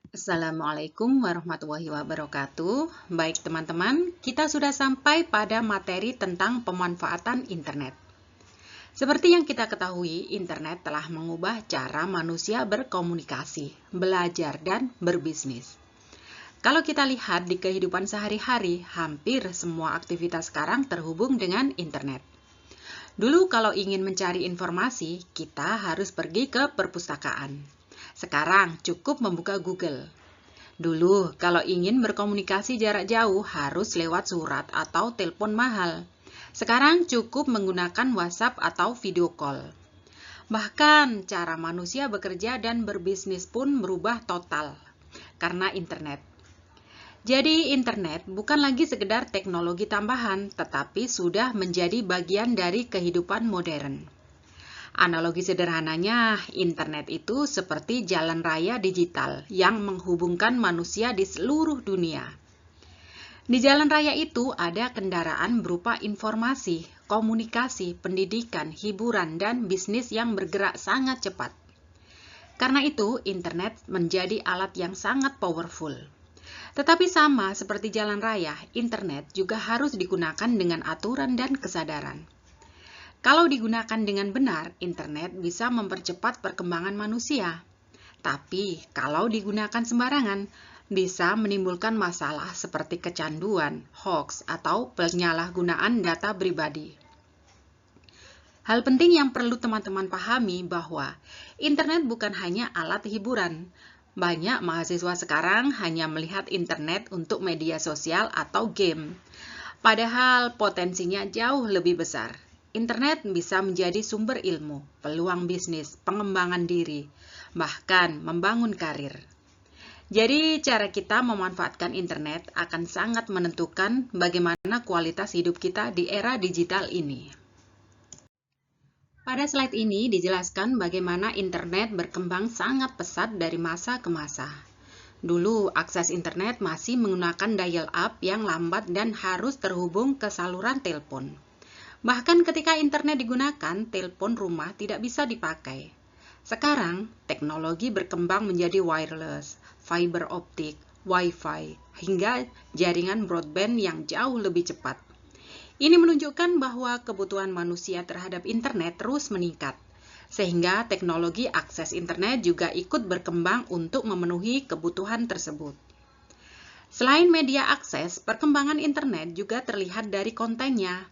Assalamualaikum warahmatullahi wabarakatuh. Baik teman-teman, kita sudah sampai pada materi tentang pemanfaatan internet. Seperti yang kita ketahui, internet telah mengubah cara manusia berkomunikasi, belajar, dan berbisnis. Kalau kita lihat di kehidupan sehari-hari, hampir semua aktivitas sekarang terhubung dengan internet. Dulu kalau ingin mencari informasi, kita harus pergi ke perpustakaan. Sekarang cukup membuka Google. Dulu, kalau ingin berkomunikasi jarak jauh harus lewat surat atau telepon mahal. Sekarang cukup menggunakan WhatsApp atau video call. Bahkan, cara manusia bekerja dan berbisnis pun berubah total karena internet. Jadi, internet bukan lagi sekedar teknologi tambahan, tetapi sudah menjadi bagian dari kehidupan modern. Analogi sederhananya, internet itu seperti jalan raya digital yang menghubungkan manusia di seluruh dunia. Di jalan raya itu ada kendaraan berupa informasi, komunikasi, pendidikan, hiburan, dan bisnis yang bergerak sangat cepat. Karena itu, internet menjadi alat yang sangat powerful. Tetapi sama seperti jalan raya, internet juga harus digunakan dengan aturan dan kesadaran. Kalau digunakan dengan benar, internet bisa mempercepat perkembangan manusia. Tapi, kalau digunakan sembarangan, bisa menimbulkan masalah seperti kecanduan, hoax, atau penyalahgunaan data pribadi. Hal penting yang perlu teman-teman pahami bahwa internet bukan hanya alat hiburan. Banyak mahasiswa sekarang hanya melihat internet untuk media sosial atau game. Padahal potensinya jauh lebih besar. Internet bisa menjadi sumber ilmu, peluang bisnis, pengembangan diri, bahkan membangun karir. Jadi, cara kita memanfaatkan internet akan sangat menentukan bagaimana kualitas hidup kita di era digital ini. Pada slide ini dijelaskan bagaimana internet berkembang sangat pesat dari masa ke masa. Dulu, akses internet masih menggunakan dial-up yang lambat dan harus terhubung ke saluran telepon. Bahkan ketika internet digunakan, telepon rumah tidak bisa dipakai. Sekarang, teknologi berkembang menjadi wireless, fiber optik, Wi-Fi, hingga jaringan broadband yang jauh lebih cepat. Ini menunjukkan bahwa kebutuhan manusia terhadap internet terus meningkat, sehingga teknologi akses internet juga ikut berkembang untuk memenuhi kebutuhan tersebut. Selain media akses, perkembangan internet juga terlihat dari kontennya.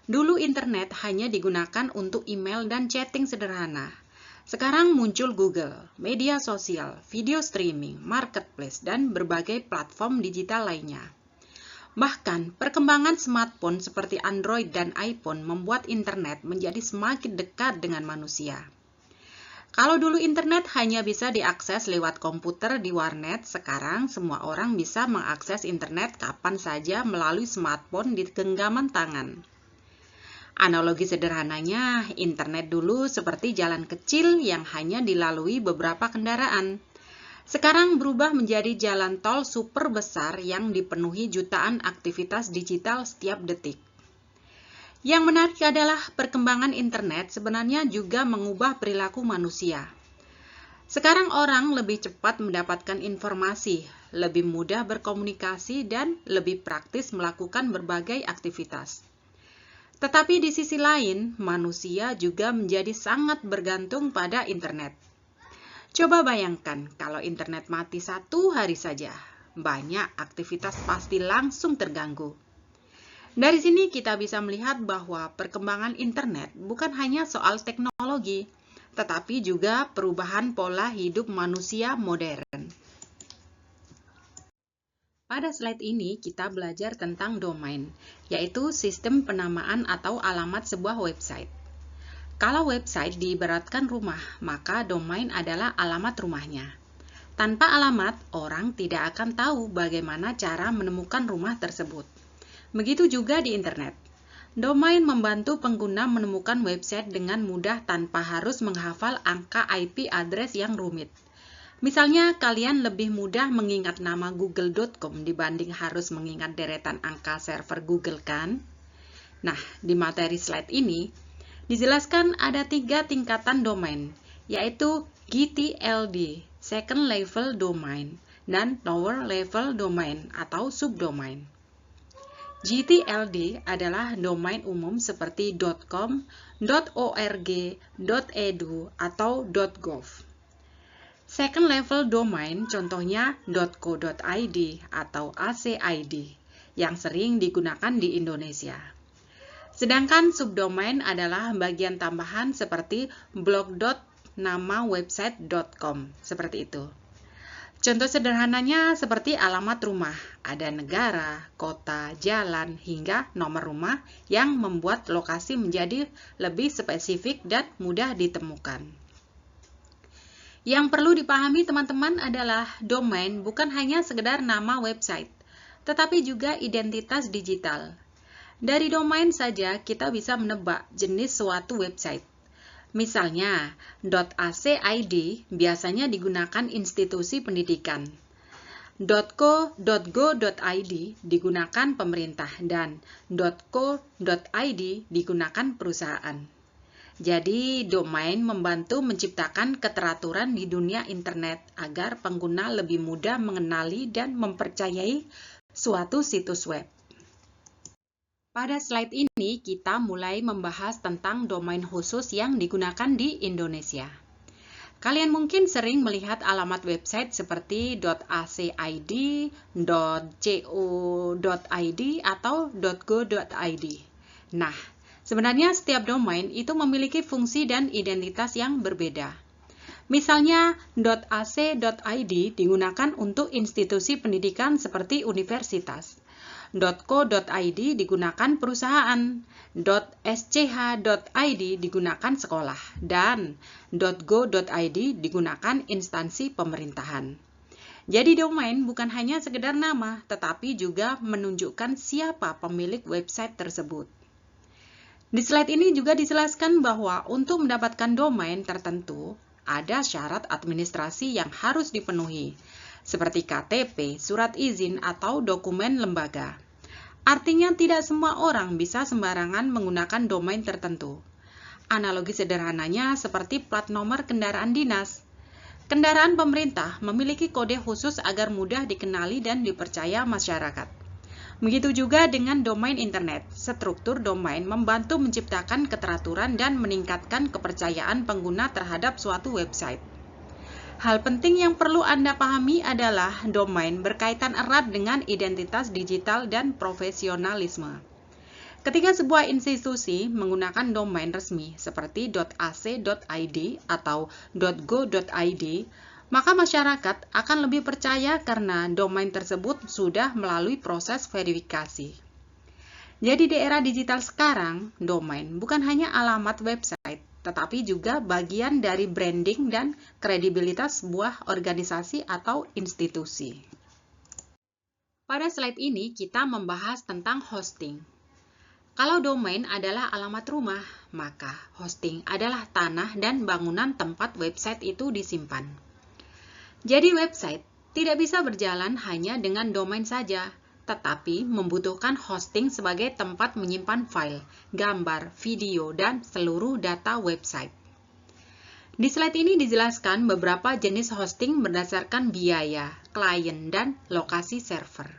Dulu internet hanya digunakan untuk email dan chatting sederhana. Sekarang muncul Google, media sosial, video streaming, marketplace, dan berbagai platform digital lainnya. Bahkan, perkembangan smartphone seperti Android dan iPhone membuat internet menjadi semakin dekat dengan manusia. Kalau dulu internet hanya bisa diakses lewat komputer di warnet, sekarang semua orang bisa mengakses internet kapan saja melalui smartphone di genggaman tangan. Analogi sederhananya, internet dulu seperti jalan kecil yang hanya dilalui beberapa kendaraan. Sekarang berubah menjadi jalan tol super besar yang dipenuhi jutaan aktivitas digital setiap detik. Yang menarik adalah perkembangan internet sebenarnya juga mengubah perilaku manusia. Sekarang orang lebih cepat mendapatkan informasi, lebih mudah berkomunikasi, dan lebih praktis melakukan berbagai aktivitas. Tetapi di sisi lain, manusia juga menjadi sangat bergantung pada internet. Coba bayangkan kalau internet mati satu hari saja, banyak aktivitas pasti langsung terganggu. Dari sini kita bisa melihat bahwa perkembangan internet bukan hanya soal teknologi, tetapi juga perubahan pola hidup manusia modern. Pada slide ini kita belajar tentang domain, yaitu sistem penamaan atau alamat sebuah website. Kalau website diibaratkan rumah, maka domain adalah alamat rumahnya. Tanpa alamat, orang tidak akan tahu bagaimana cara menemukan rumah tersebut. Begitu juga di internet. Domain membantu pengguna menemukan website dengan mudah tanpa harus menghafal angka IP address yang rumit. Misalnya, kalian lebih mudah mengingat nama google.com dibanding harus mengingat deretan angka server Google kan? Nah, di materi slide ini, dijelaskan ada 3 tingkatan domain, yaitu GTLD, Second Level Domain, dan lower level domain atau subdomain. GTLD adalah domain umum seperti .com, .org, .edu, atau .gov. Second level domain contohnya .co.id atau ACID yang sering digunakan di Indonesia. Sedangkan subdomain adalah bagian tambahan seperti blog.namawebsite.com, seperti itu. Contoh sederhananya seperti alamat rumah, ada negara, kota, jalan, hingga nomor rumah yang membuat lokasi menjadi lebih spesifik dan mudah ditemukan. Yang perlu dipahami teman-teman adalah domain bukan hanya sekedar nama website, tetapi juga identitas digital. Dari domain saja kita bisa menebak jenis suatu website. Misalnya, .acid biasanya digunakan institusi pendidikan. .co.go.id digunakan pemerintah dan .co.id digunakan perusahaan. Jadi, domain membantu menciptakan keteraturan di dunia internet agar pengguna lebih mudah mengenali dan mempercayai suatu situs web. Pada slide ini, kita mulai membahas tentang domain khusus yang digunakan di Indonesia. Kalian mungkin sering melihat alamat website seperti .acid, .co.id, atau .go.id. Nah, sebenarnya setiap domain itu memiliki fungsi dan identitas yang berbeda. Misalnya, .ac.id digunakan untuk institusi pendidikan seperti universitas. .co.id digunakan perusahaan, .sch.id digunakan sekolah, dan .go.id digunakan instansi pemerintahan. Jadi domain bukan hanya sekedar nama, tetapi juga menunjukkan siapa pemilik website tersebut. Di slide ini juga dijelaskan bahwa untuk mendapatkan domain tertentu, ada syarat administrasi yang harus dipenuhi, seperti KTP, surat izin, atau dokumen lembaga. Artinya tidak semua orang bisa sembarangan menggunakan domain tertentu. Analogi sederhananya seperti plat nomor kendaraan dinas. Kendaraan pemerintah memiliki kode khusus agar mudah dikenali dan dipercaya masyarakat. Begitu juga dengan domain internet. Struktur domain membantu menciptakan keteraturan dan meningkatkan kepercayaan pengguna terhadap suatu website. Hal penting yang perlu Anda pahami adalah domain berkaitan erat dengan identitas digital dan profesionalisme. Ketika sebuah institusi menggunakan domain resmi seperti .ac.id atau .go.id, maka masyarakat akan lebih percaya karena domain tersebut sudah melalui proses verifikasi. Jadi di era digital sekarang, domain bukan hanya alamat website, tetapi juga bagian dari branding dan kredibilitas sebuah organisasi atau institusi. Pada slide ini kita membahas tentang hosting. Kalau domain adalah alamat rumah, maka hosting adalah tanah dan bangunan tempat website itu disimpan. Jadi website tidak bisa berjalan hanya dengan domain saja, tetapi membutuhkan hosting sebagai tempat menyimpan file, gambar, video, dan seluruh data website. Di slide ini dijelaskan beberapa jenis hosting berdasarkan biaya, klien, dan lokasi server.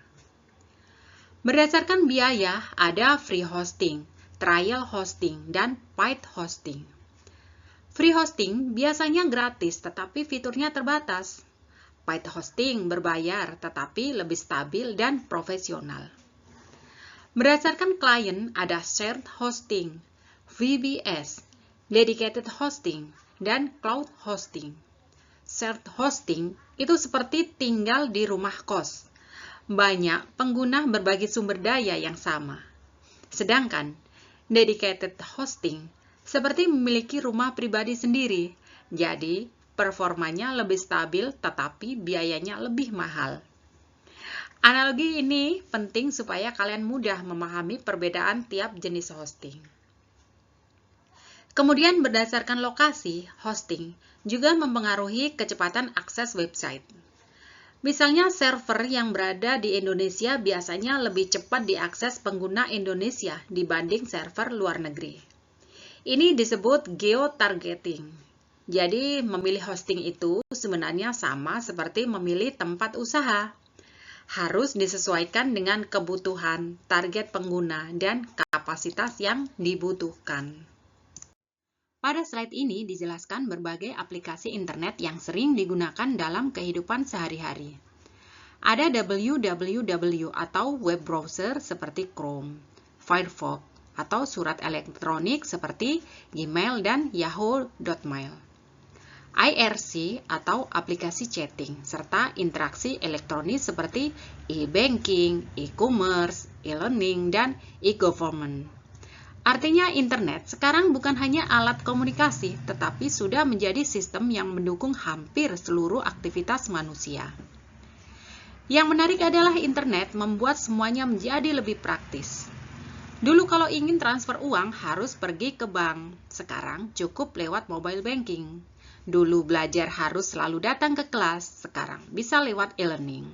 Berdasarkan biaya, ada free hosting, trial hosting, dan paid hosting. Free hosting biasanya gratis, tetapi fiturnya terbatas. Paid hosting berbayar, tetapi lebih stabil dan profesional. Berdasarkan klien, ada shared hosting, VBS, dedicated hosting, dan cloud hosting. Shared hosting itu seperti tinggal di rumah kos. Banyak pengguna berbagi sumber daya yang sama. Sedangkan dedicated hosting seperti memiliki rumah pribadi sendiri, jadi performanya lebih stabil tetapi biayanya lebih mahal. Analogi ini penting supaya kalian mudah memahami perbedaan tiap jenis hosting. Kemudian berdasarkan lokasi, hosting juga mempengaruhi kecepatan akses website. Misalnya server yang berada di Indonesia biasanya lebih cepat diakses pengguna Indonesia dibanding server luar negeri. Ini disebut geo-targeting. Jadi, memilih hosting itu sebenarnya sama seperti memilih tempat usaha. Harus disesuaikan dengan kebutuhan, target pengguna, dan kapasitas yang dibutuhkan. Pada slide ini dijelaskan berbagai aplikasi internet yang sering digunakan dalam kehidupan sehari-hari. Ada www atau web browser seperti Chrome, Firefox, atau surat elektronik seperti Gmail dan Yahoo.mail. IRC atau aplikasi chatting, serta interaksi elektronik seperti e-banking, e-commerce, e-learning, dan e-government. Artinya internet sekarang bukan hanya alat komunikasi, tetapi sudah menjadi sistem yang mendukung hampir seluruh aktivitas manusia. Yang menarik adalah internet membuat semuanya menjadi lebih praktis. Dulu kalau ingin transfer uang harus pergi ke bank, sekarang cukup lewat mobile banking. Dulu belajar harus selalu datang ke kelas, sekarang bisa lewat e-learning.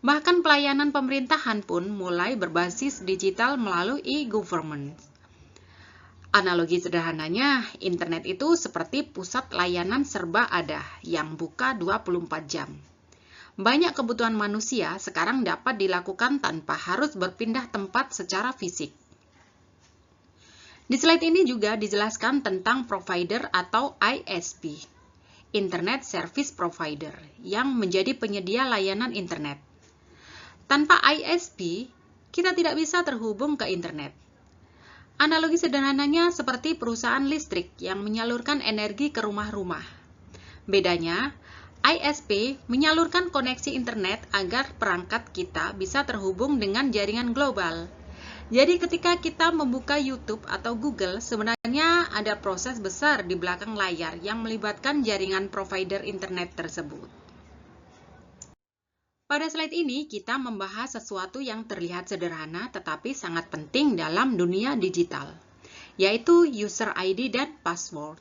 Bahkan pelayanan pemerintahan pun mulai berbasis digital melalui e-government. Analogi sederhananya, internet itu seperti pusat layanan serba ada yang buka 24 jam. Banyak kebutuhan manusia sekarang dapat dilakukan tanpa harus berpindah tempat secara fisik. Di slide ini juga dijelaskan tentang provider atau ISP, Internet Service Provider, yang menjadi penyedia layanan internet. Tanpa ISP, kita tidak bisa terhubung ke internet. Analogi sederhananya seperti perusahaan listrik yang menyalurkan energi ke rumah-rumah. Bedanya, ISP menyalurkan koneksi internet agar perangkat kita bisa terhubung dengan jaringan global. Jadi ketika kita membuka YouTube atau Google, sebenarnya ada proses besar di belakang layar yang melibatkan jaringan provider internet tersebut. Pada slide ini, kita membahas sesuatu yang terlihat sederhana tetapi sangat penting dalam dunia digital, yaitu user ID dan password.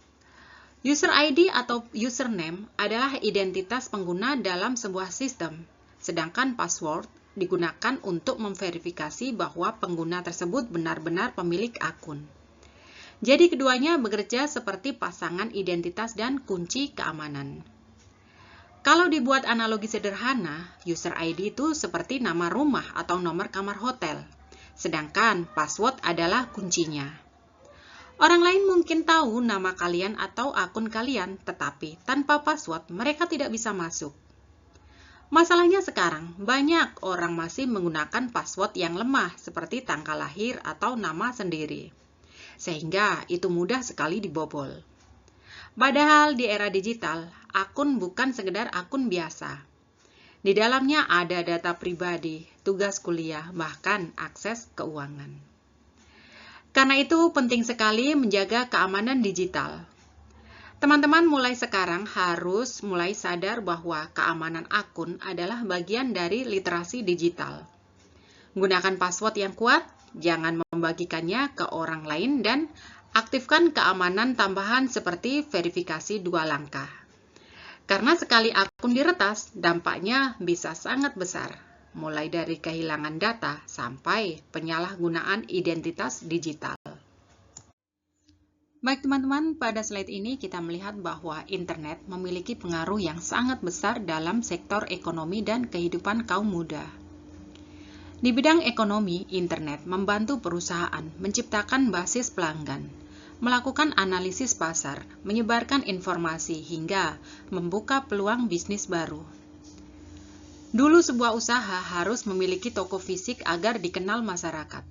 User ID atau username adalah identitas pengguna dalam sebuah sistem, sedangkan password digunakan untuk memverifikasi bahwa pengguna tersebut benar-benar pemilik akun. Jadi keduanya bekerja seperti pasangan identitas dan kunci keamanan. Kalau dibuat analogi sederhana, user ID itu seperti nama rumah atau nomor kamar hotel, sedangkan password adalah kuncinya. Orang lain mungkin tahu nama kalian atau akun kalian, tetapi tanpa password mereka tidak bisa masuk. Masalahnya sekarang, banyak orang masih menggunakan password yang lemah seperti tanggal lahir atau nama sendiri, sehingga itu mudah sekali dibobol. Padahal di era digital, akun bukan sekedar akun biasa. Di dalamnya ada data pribadi, tugas kuliah, bahkan akses keuangan. Karena itu penting sekali menjaga keamanan digital. Teman-teman mulai sekarang harus mulai sadar bahwa keamanan akun adalah bagian dari literasi digital. Gunakan password yang kuat, jangan membagikannya ke orang lain, dan aktifkan keamanan tambahan seperti verifikasi 2 langkah. Karena sekali akun diretas, dampaknya bisa sangat besar, mulai dari kehilangan data sampai penyalahgunaan identitas digital. Baik teman-teman, pada slide ini kita melihat bahwa internet memiliki pengaruh yang sangat besar dalam sektor ekonomi dan kehidupan kaum muda. Di bidang ekonomi, internet membantu perusahaan menciptakan basis pelanggan, melakukan analisis pasar, menyebarkan informasi, hingga membuka peluang bisnis baru. Dulu sebuah usaha harus memiliki toko fisik agar dikenal masyarakat.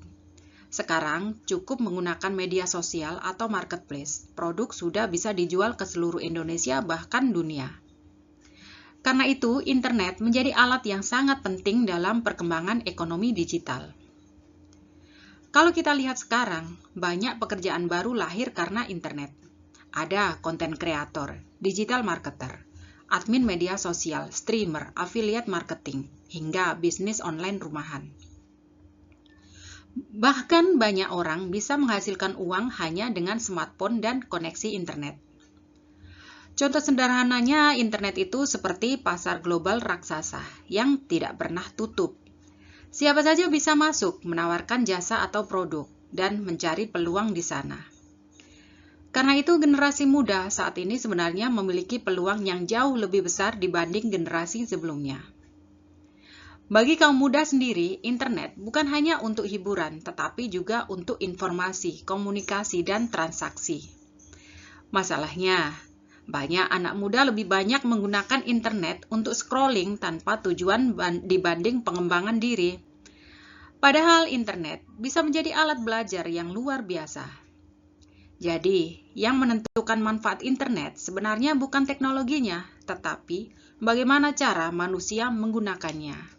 Sekarang cukup menggunakan media sosial atau marketplace. Produk sudah bisa dijual ke seluruh Indonesia bahkan dunia. Karena itu, internet menjadi alat yang sangat penting dalam perkembangan ekonomi digital. Kalau kita lihat sekarang, banyak pekerjaan baru lahir karena internet. Ada konten kreator, digital marketer, admin media sosial, streamer, affiliate marketing, hingga bisnis online rumahan. Bahkan banyak orang bisa menghasilkan uang hanya dengan smartphone dan koneksi internet. Contoh sederhananya, internet itu seperti pasar global raksasa yang tidak pernah tutup. Siapa saja bisa masuk, menawarkan jasa atau produk, dan mencari peluang di sana. Karena itu generasi muda saat ini sebenarnya memiliki peluang yang jauh lebih besar dibanding generasi sebelumnya. Bagi kaum muda sendiri, internet bukan hanya untuk hiburan, tetapi juga untuk informasi, komunikasi, dan transaksi. Masalahnya, banyak anak muda lebih banyak menggunakan internet untuk scrolling tanpa tujuan dibanding pengembangan diri. Padahal internet bisa menjadi alat belajar yang luar biasa. Jadi, yang menentukan manfaat internet sebenarnya bukan teknologinya, tetapi bagaimana cara manusia menggunakannya.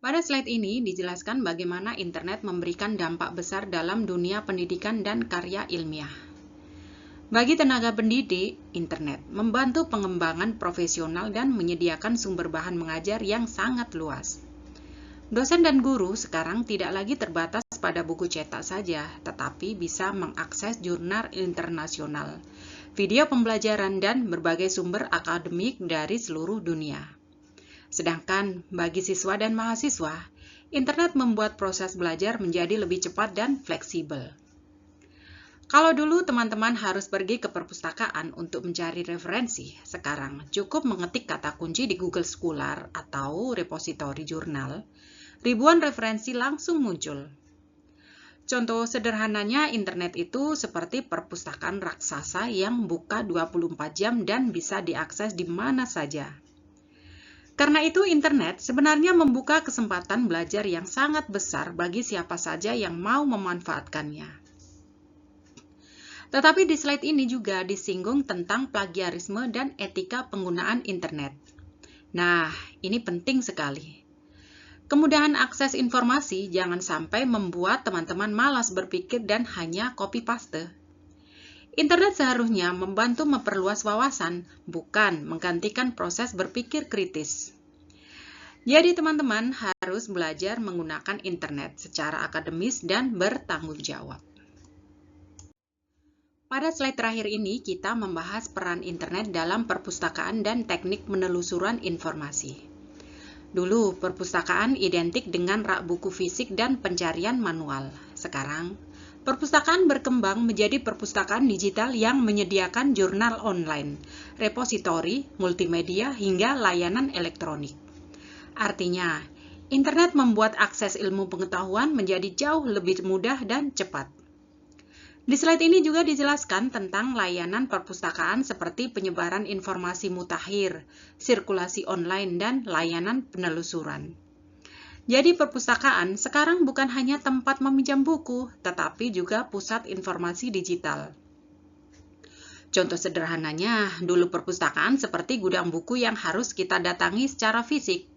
Pada slide ini dijelaskan bagaimana internet memberikan dampak besar dalam dunia pendidikan dan karya ilmiah. Bagi tenaga pendidik, internet membantu pengembangan profesional dan menyediakan sumber bahan mengajar yang sangat luas. Dosen dan guru sekarang tidak lagi terbatas pada buku cetak saja, tetapi bisa mengakses jurnal internasional, video pembelajaran, dan berbagai sumber akademik dari seluruh dunia. Sedangkan bagi siswa dan mahasiswa, internet membuat proses belajar menjadi lebih cepat dan fleksibel. Kalau dulu teman-teman harus pergi ke perpustakaan untuk mencari referensi, sekarang cukup mengetik kata kunci di Google Scholar atau repositori jurnal, ribuan referensi langsung muncul. Contoh sederhananya internet itu seperti perpustakaan raksasa yang buka 24 jam dan bisa diakses di mana saja. Karena itu internet sebenarnya membuka kesempatan belajar yang sangat besar bagi siapa saja yang mau memanfaatkannya. Tetapi di slide ini juga disinggung tentang plagiarisme dan etika penggunaan internet. Nah, ini penting sekali. Kemudahan akses informasi jangan sampai membuat teman-teman malas berpikir dan hanya copy-paste. Internet seharusnya membantu memperluas wawasan, bukan menggantikan proses berpikir kritis. Jadi teman-teman harus belajar menggunakan internet secara akademis dan bertanggung jawab. Pada slide terakhir ini kita membahas peran internet dalam perpustakaan dan teknik penelusuran informasi. Dulu perpustakaan identik dengan rak buku fisik dan pencarian manual. Sekarang perpustakaan berkembang menjadi perpustakaan digital yang menyediakan jurnal online, repositori, multimedia, hingga layanan elektronik. Artinya, internet membuat akses ilmu pengetahuan menjadi jauh lebih mudah dan cepat. Di slide ini juga dijelaskan tentang layanan perpustakaan seperti penyebaran informasi mutakhir, sirkulasi online, dan layanan penelusuran. Jadi perpustakaan sekarang bukan hanya tempat meminjam buku, tetapi juga pusat informasi digital. Contoh sederhananya, dulu perpustakaan seperti gudang buku yang harus kita datangi secara fisik.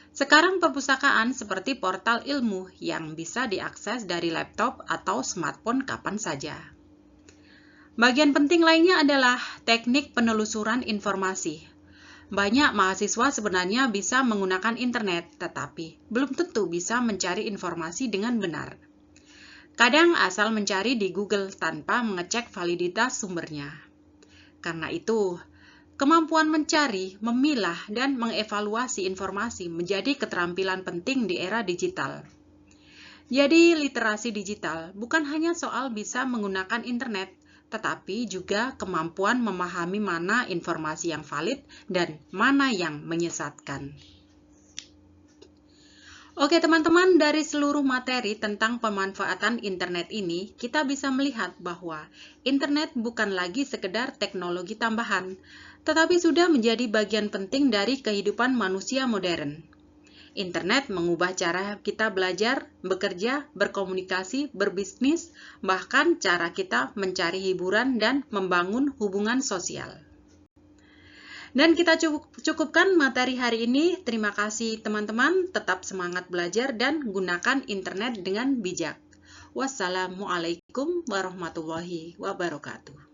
Sekarang perpustakaan seperti portal ilmu yang bisa diakses dari laptop atau smartphone kapan saja. Bagian penting lainnya adalah teknik penelusuran informasi. Banyak mahasiswa sebenarnya bisa menggunakan internet, tetapi belum tentu bisa mencari informasi dengan benar. Kadang asal mencari di Google tanpa mengecek validitas sumbernya. Karena itu, kemampuan mencari, memilah, dan mengevaluasi informasi menjadi keterampilan penting di era digital. Jadi, literasi digital bukan hanya soal bisa menggunakan internet, tetapi juga kemampuan memahami mana informasi yang valid dan mana yang menyesatkan. Oke teman-teman, dari seluruh materi tentang pemanfaatan internet ini, kita bisa melihat bahwa internet bukan lagi sekedar teknologi tambahan, tetapi sudah menjadi bagian penting dari kehidupan manusia modern. Internet mengubah cara kita belajar, bekerja, berkomunikasi, berbisnis, bahkan cara kita mencari hiburan dan membangun hubungan sosial. Dan kita cukupkan materi hari ini. Terima kasih teman-teman, tetap semangat belajar dan gunakan internet dengan bijak. Wassalamualaikum warahmatullahi wabarakatuh.